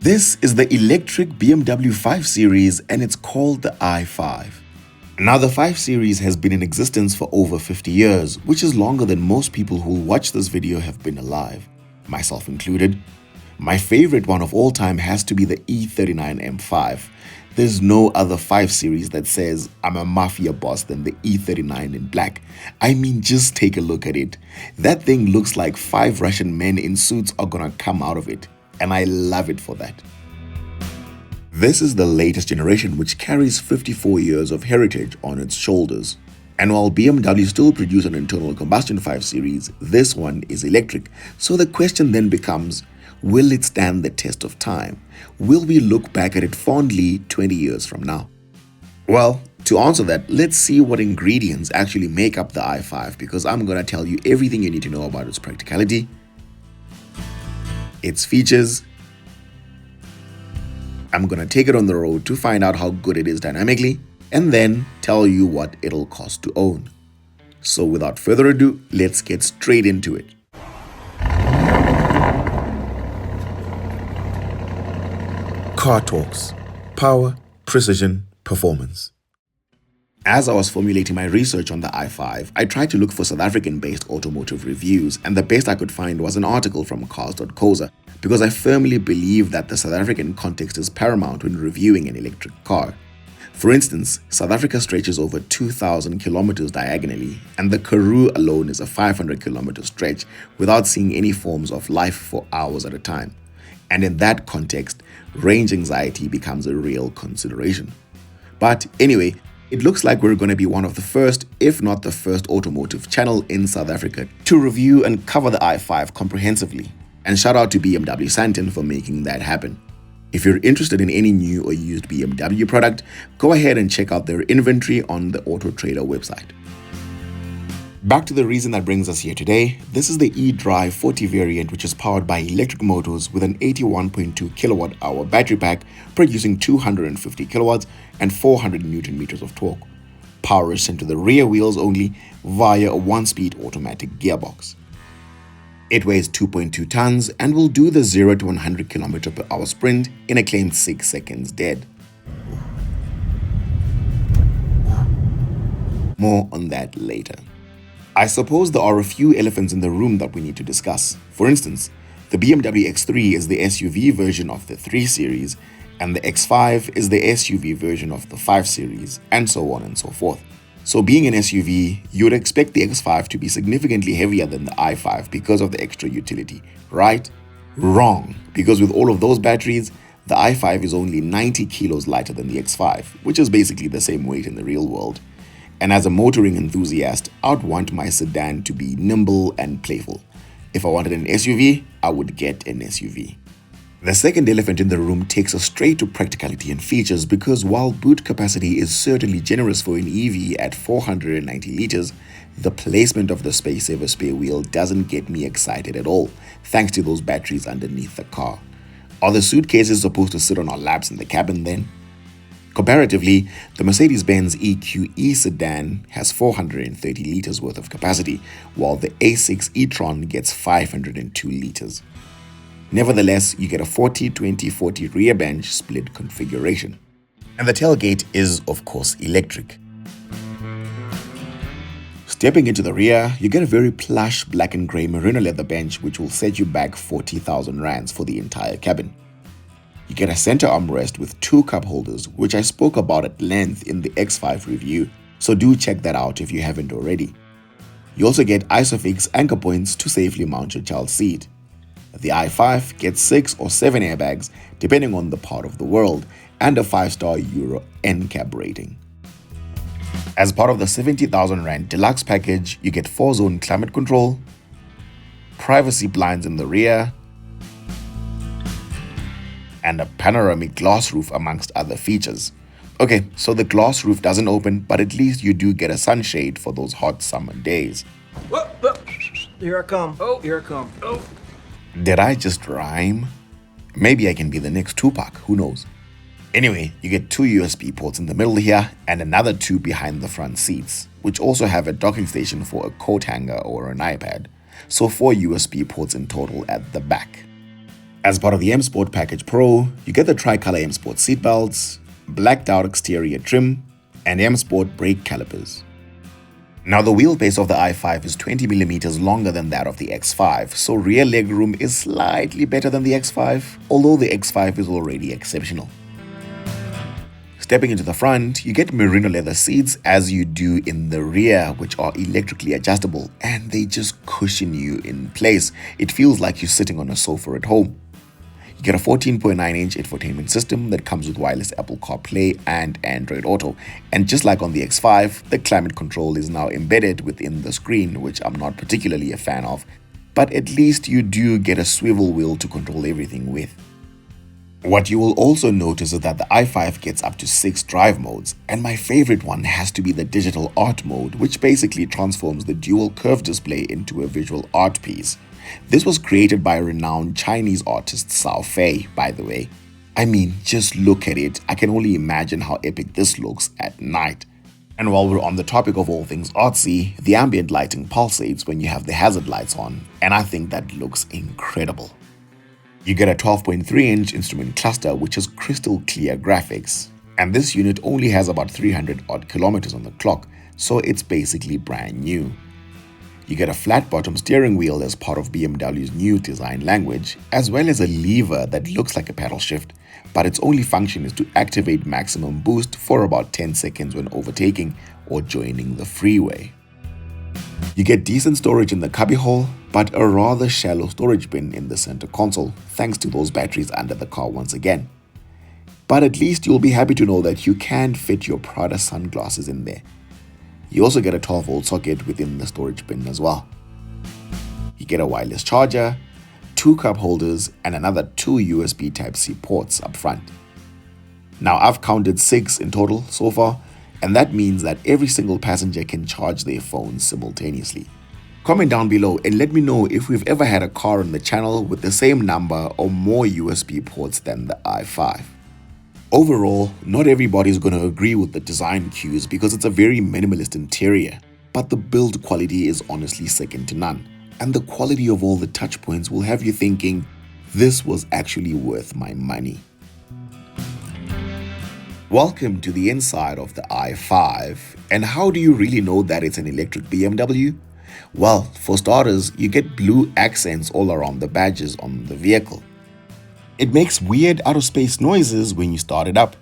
This is the electric BMW 5 Series and it's called the i5. Now the 5 Series has been in existence for over 50 years, which is longer than most people who watch this video have been alive, myself included. My favorite one of all time has to be the E39 M5. There's no other 5 Series that says I'm a mafia boss than the E39 in black. I mean, just take a look at it. That thing looks like 5 Russian men in suits are gonna come out of it, and I love it for that. This is the latest generation, which carries 54 years of heritage on its shoulders. And while BMW still produce an internal combustion 5 Series, this one is electric. So the question then becomes, will it stand the test of time? Will we look back at it fondly 20 years from now? Well, to answer that, let's see what ingredients actually make up the i5, because I'm going to tell you everything you need to know about its practicality, its features. I'm going to take it on the road to find out how good it is dynamically, and then tell you what it'll cost to own. So without further ado, let's get straight into it. Car Talks: Power, Precision, Performance. As I was formulating my research on the i5, I tried to look for South African-based automotive reviews, and the best I could find was an article from cars.co.za, because I firmly believe that the South African context is paramount when reviewing an electric car. For instance, South Africa stretches over 2,000 kilometers diagonally, and the Karoo alone is a 500-kilometer stretch without seeing any forms of life for hours at a time. And in that context, range anxiety becomes a real consideration. But anyway, it looks like we're going to be one of the first, if not the first, automotive channel in South Africa to review and cover the i5 comprehensively. And shout out to BMW Sandton for making that happen. If you're interested in any new or used BMW product, go ahead and check out their inventory on the Auto Trader website. Back to the reason that brings us here today. This is the eDrive40 variant, which is powered by electric motors with an 81.2 kilowatt-hour battery pack producing 250 kilowatts and 400 newton meters of torque. Power is sent to the rear wheels only via a 1-speed automatic gearbox. It weighs 2.2 tons and will do the 0 to 100 km/h sprint in a claimed 6 seconds dead. More on that later. I suppose there are a few elephants in the room that we need to discuss. For instance, the BMW X3 is the SUV version of the 3 Series, and the X5 is the SUV version of the 5 Series, and so on and so forth. So being an SUV, you would expect the X5 to be significantly heavier than the i5 because of the extra utility, right? Wrong, because with all of those batteries, the i5 is only 90 kilos lighter than the X5, which is basically the same weight in the real world. And as a motoring enthusiast, I'd want my sedan to be nimble and playful. If I wanted an SUV, I would get an SUV. The second elephant in the room takes us straight to practicality and features, because while boot capacity is certainly generous for an EV at 490 liters, the placement of the space-saver spare wheel doesn't get me excited at all, thanks to those batteries underneath the car. Are the suitcases supposed to sit on our laps in the cabin then? Comparatively, the Mercedes-Benz EQE sedan has 430 liters worth of capacity, while the A6 e-tron gets 502 liters. Nevertheless, you get a 40-20-40 rear bench split configuration. And the tailgate is, of course, electric. Stepping into the rear, you get a very plush black and grey merino leather bench, which will set you back 40,000 rands for the entire cabin. You get a center armrest with 2 cup holders, which I spoke about at length in the X5 review, so do check that out if you haven't already. You also get ISOFIX anchor points to safely mount your child seat. The i5 gets 6 or 7 airbags depending on the part of the world, and a 5-star Euro NCAP rating. As part of the 70,000 Rand deluxe package, you get 4-zone climate control, privacy blinds in the rear, and a panoramic glass roof amongst other features. Okay, so the glass roof doesn't open, but at least you do get a sunshade for those hot summer days. Whoa, whoa. Here I come. Oh, here I come. Oh. Did I just rhyme? Maybe I can be the next Tupac, who knows? Anyway, you get 2 USB ports in the middle here and another 2 behind the front seats, which also have a docking station for a coat hanger or an iPad, so 4 USB ports in total at the back. As part of the M Sport Package Pro, you get the tricolor M Sport seatbelts, blacked out exterior trim, and M Sport brake calipers. Now the wheelbase of the i5 is 20mm longer than that of the X5, so rear legroom is slightly better than the X5, although the X5 is already exceptional. Stepping into the front, you get merino leather seats as you do in the rear, which are electrically adjustable, and they just cushion you in place. It feels like you're sitting on a sofa at home. You get a 14.9-inch infotainment system that comes with wireless Apple CarPlay and Android Auto. And just like on the X5, the climate control is now embedded within the screen, which I'm not particularly a fan of, but at least you do get a swivel wheel to control everything with. What you will also notice is that the i5 gets up to 6 drive modes, and my favorite one has to be the digital art mode, which basically transforms the dual curve display into a visual art piece. This was created by renowned Chinese artist Cao Fei, by the way. I mean, just look at it. I can only imagine how epic this looks at night. And while we're on the topic of all things artsy, the ambient lighting pulsates when you have the hazard lights on, and I think that looks incredible. You get a 12.3-inch instrument cluster which has crystal clear graphics, and this unit only has about 300 odd kilometers on the clock, so it's basically brand new. You get a flat bottom steering wheel as part of BMW's new design language, as well as a lever that looks like a paddle shift, but its only function is to activate maximum boost for about 10 seconds when overtaking or joining the freeway. You get decent storage in the cubbyhole, but a rather shallow storage bin in the center console, thanks to those batteries under the car once again. But at least you'll be happy to know that you can fit your Prada sunglasses in there. You also get a 12-volt socket within the storage bin as well. You get a wireless charger, 2 cup holders, and another 2 USB Type-C ports up front. Now I've counted 6 in total so far, and that means that every single passenger can charge their phones simultaneously. Comment down below and let me know if we've ever had a car on the channel with the same number or more USB ports than the i5. Overall, not everybody is going to agree with the design cues because it's a very minimalist interior, but the build quality is honestly second to none, and the quality of all the touch points will have you thinking, this was actually worth my money. Welcome to the inside of the i5, and how do you really know that it's an electric BMW? Well, for starters, you get blue accents all around the badges on the vehicle. It makes weird out-of-space noises when you start it up.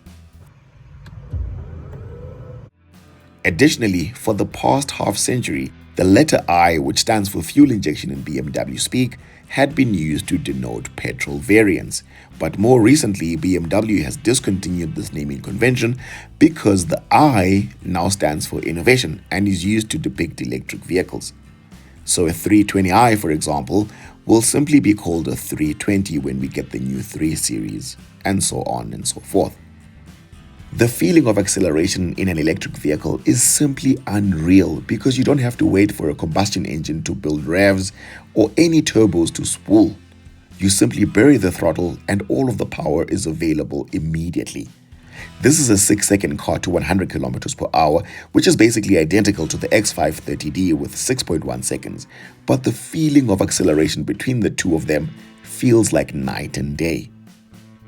Additionally, for the past half-century, the letter I, which stands for fuel injection in BMW speak, had been used to denote petrol variants. But more recently, BMW has discontinued this naming convention because the I now stands for innovation and is used to depict electric vehicles. So a 320i, for example, will simply be called a 320 when we get the new 3 Series, and so on and so forth. The feeling of acceleration in an electric vehicle is simply unreal because you don't have to wait for a combustion engine to build revs or any turbos to spool. You simply bury the throttle and all of the power is available immediately. This is a 6-second car to 100 kilometers per hour, which is basically identical to the X5 30D with 6.1 seconds, but the feeling of acceleration between the two of them feels like night and day.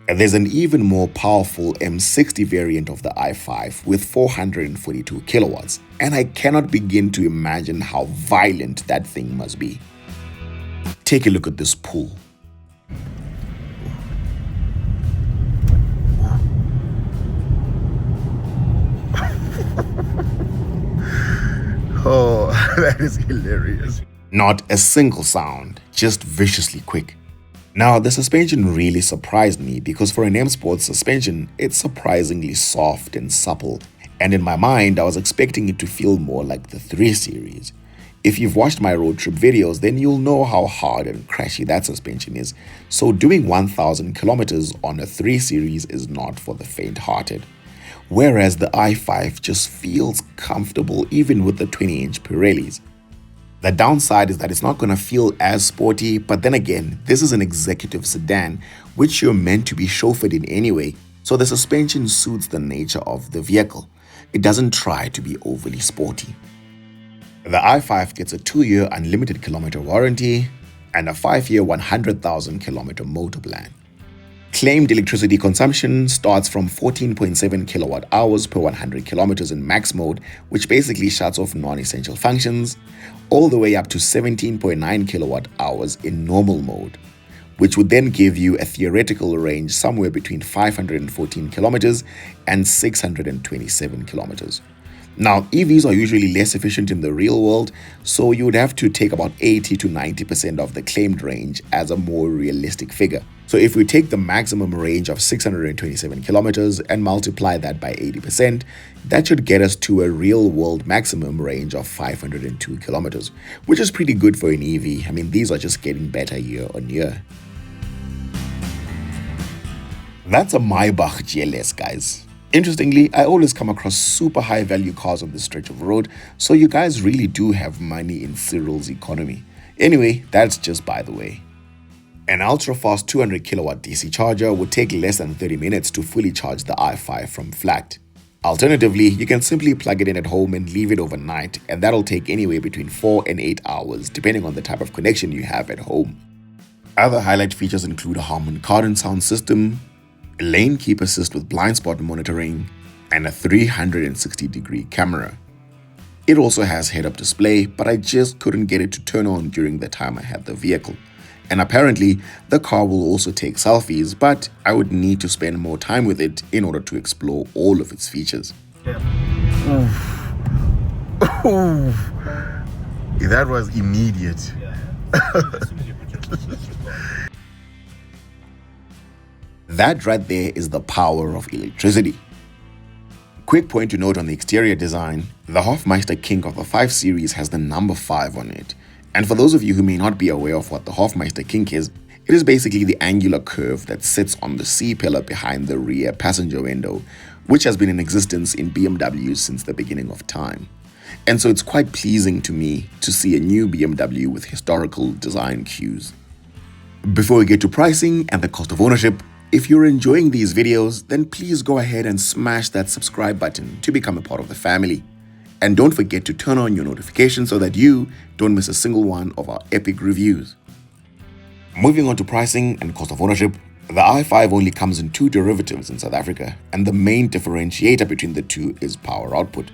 And there's an even more powerful M60 variant of the i5 with 442 kilowatts, and I cannot begin to imagine how violent that thing must be. Take a look at this pull. Oh, that is hilarious. Not a single sound, just viciously quick. Now, the suspension really surprised me because for an M Sport suspension, it's surprisingly soft and supple, and in my mind, I was expecting it to feel more like the 3 Series. If you've watched my road trip videos, then you'll know how hard and crashy that suspension is, so doing 1,000 kilometers on a 3 Series is not for the faint-hearted. Whereas the i5 just feels comfortable even with the 20-inch Pirellis. The downside is that it's not going to feel as sporty, but then again, this is an executive sedan, which you're meant to be chauffeured in anyway, so the suspension suits the nature of the vehicle. It doesn't try to be overly sporty. The i5 gets a 2-year unlimited kilometer warranty, and a 5-year 100,000 kilometer motor plan. Claimed electricity consumption starts from 14.7 kilowatt hours per 100 kilometers in max mode, which basically shuts off non-essential functions, all the way up to 17.9 kilowatt hours in normal mode, which would then give you a theoretical range somewhere between 514 kilometers and 627 kilometers. Now, EVs are usually less efficient in the real world, so you would have to take about 80 to 90% of the claimed range as a more realistic figure. So if we take the maximum range of 627 kilometers and multiply that by 80%, that should get us to a real world maximum range of 502 kilometers, which is pretty good for an EV. I mean, these are just getting better year on year. That's a Maybach GLS, guys. Interestingly, I always come across super high value cars on this stretch of road, so you guys really do have money in Cyril's economy. Anyway, that's just by the way. An ultra-fast 200 kilowatt DC charger would take less than 30 minutes to fully charge the i5 from flat. Alternatively, you can simply plug it in at home and leave it overnight, and that'll take anywhere between 4 and 8 hours, depending on the type of connection you have at home. Other highlight features include a Harman Kardon sound system, lane keep assist with blind spot monitoring, and a 360-degree camera. It also has head-up display, but I just couldn't get it to turn on during the time I had the vehicle. And apparently, the car will also take selfies, but I would need to spend more time with it in order to explore all of its features. That was immediate. That right there is the power of electricity. Quick point to note on the exterior design, the Hofmeister King of the 5 Series has the number 5 on it. And for those of you who may not be aware of what the Hofmeister Kink is, it is basically the angular curve that sits on the C-pillar behind the rear passenger window, which has been in existence in BMW since the beginning of time. And so it's quite pleasing to me to see a new BMW with historical design cues. Before we get to pricing and the cost of ownership, if you're enjoying these videos, then please go ahead and smash that subscribe button to become a part of the family. And don't forget to turn on your notifications so that you don't miss a single one of our epic reviews. Moving on to pricing and cost of ownership, the i5 only comes in 2 derivatives in South Africa, and the main differentiator between the two is power output.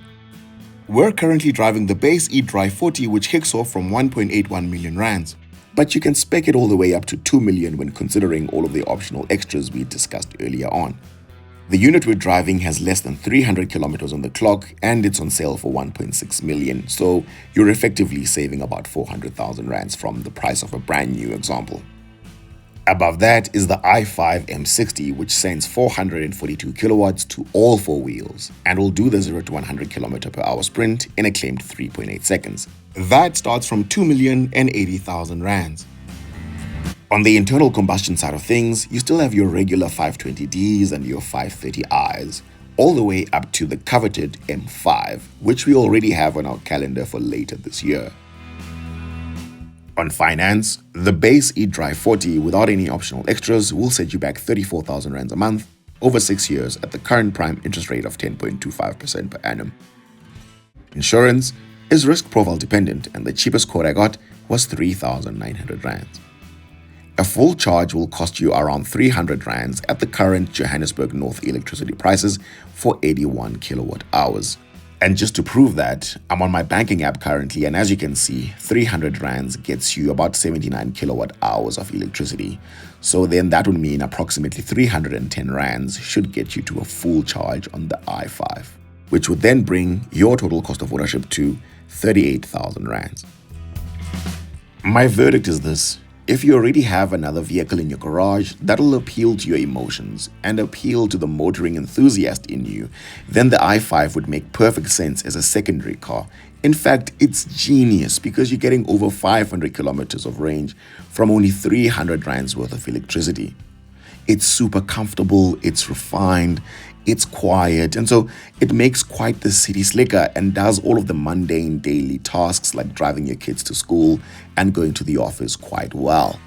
We're currently driving the base eDrive40, which kicks off from 1.81 million rands, but you can spec it all the way up to 2 million when considering all of the optional extras we discussed earlier on. The unit we're driving has less than 300 kilometers on the clock, and it's on sale for 1.6 million, so you're effectively saving about 400,000 rands from the price of a brand new example. Above that is the i5 M60, which sends 442 kilowatts to all 4 wheels and will do the 0 to 100 km per hour sprint in a claimed 3.8 seconds. That starts from 2,080,000 rands. On the internal combustion side of things, you still have your regular 520Ds and your 530Is, all the way up to the coveted M5, which we already have on our calendar for later this year. On finance, the base eDrive40 without any optional extras will set you back 34,000 rands a month over 6 years at the current prime interest rate of 10.25% per annum. Insurance is risk profile dependent, and the cheapest quote I got was 3,900 rands. A full charge will cost you around 300 rands at the current Johannesburg North electricity prices for 81 kilowatt hours. And just to prove that, I'm on my banking app currently, and as you can see, 300 rands gets you about 79 kilowatt hours of electricity. So then that would mean approximately 310 rands should get you to a full charge on the i5, which would then bring your total cost of ownership to 38,000 rands. My verdict is this: if you already have another vehicle in your garage that'll appeal to your emotions and appeal to the motoring enthusiast in you, then the i5 would make perfect sense as a secondary car. In fact, it's genius because you're getting over 500 kilometers of range from only 300 rands worth of electricity. It's super comfortable, it's refined, it's quiet, and so it makes quite the city slicker and does all of the mundane daily tasks like driving your kids to school and going to the office quite well.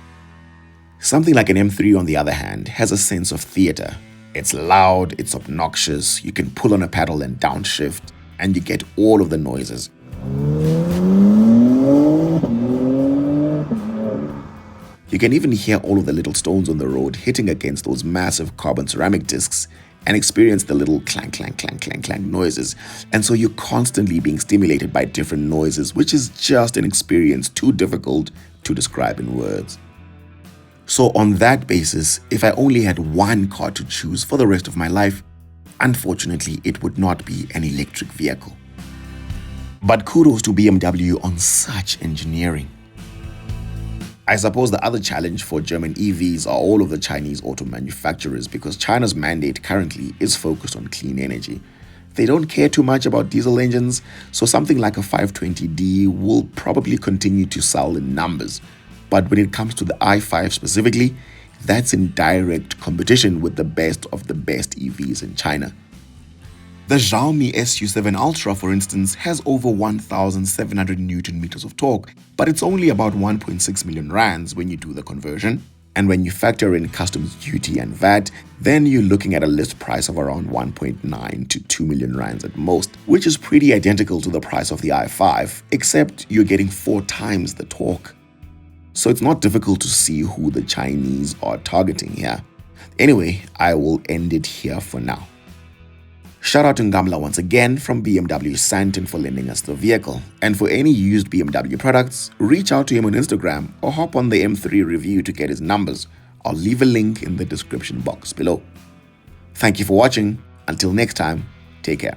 Something like an M3, on the other hand, has a sense of theater. It's loud, it's obnoxious, you can pull on a pedal and downshift, and you get all of the noises. You can even hear all of the little stones on the road hitting against those massive carbon ceramic discs and experience the little clank, clank, clank, clank, clank noises. And so you're constantly being stimulated by different noises, which is just an experience too difficult to describe in words. So on that basis, if I only had one car to choose for the rest of my life, unfortunately, it would not be an electric vehicle. But kudos to BMW on such engineering. I suppose the other challenge for German EVs are all of the Chinese auto manufacturers, because China's mandate currently is focused on clean energy. They don't care too much about diesel engines, so something like a 520D will probably continue to sell in numbers. But when it comes to the i5 specifically, that's in direct competition with the best of the best EVs in China. The Xiaomi SU7 Ultra, for instance, has over 1,700 Newton meters of torque, but it's only about 1.6 million rands when you do the conversion. And when you factor in customs duty and VAT, then you're looking at a list price of around 1.9 to 2 million rands at most, which is pretty identical to the price of the i5, except you're getting 4 times the torque. So it's not difficult to see who the Chinese are targeting here. Anyway, I will end it here for now. Shout out to Ngamla once again from BMW Santon for lending us the vehicle. And for any used BMW products, reach out to him on Instagram or hop on the M3 review to get his numbers. I'll leave a link in the description box below. Thank you for watching. Until next time, take care.